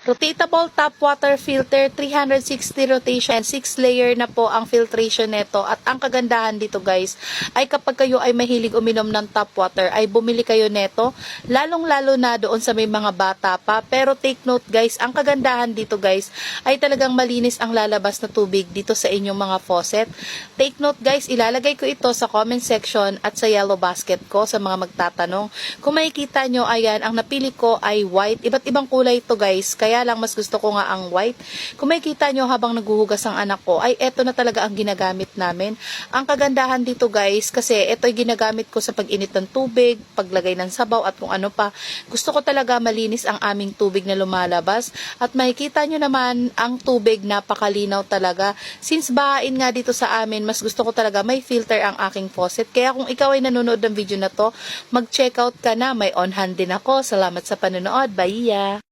Rotatable tap water filter, 360 rotation, 6 layer na po ang filtration nito. At ang kagandahan dito guys, ay kapag kayo ay mahilig uminom ng tap water, ay bumili kayo neto, lalong-lalo na doon sa may mga bata pa. Pero take note guys, ang kagandahan dito guys, ay talagang malinis ang lalabas na tubig dito sa inyong mga faucet. Take note guys, ilalagay ko ito sa comment section at sa yellow basket ko sa mga magtatanong. Kung makikita nyo, ayan, ang napili ko ay white. Iba't ibang kulay ito guys, kaya lang mas gusto ko nga ang white. Kung makikita nyo habang naghuhugas ang anak ko, ay eto na talaga ang ginagamit namin. Ang kagandahan dito guys, kasi ito ay ginagamit ko sa pag-init ng tubig, paglagay ng sabaw at kung ano pa. Gusto ko talaga malinis ang aming tubig na lumalabas. At makikita nyo naman ang tubig, napakalinaw talaga. Since bahain nga dito sa amin, mas gusto ko talaga may filter ang aking faucet. Kaya kung ikaw ay nanonood ng video na to, mag-check out ka na. May on hand din ako. Salamat sa panonood. Bye!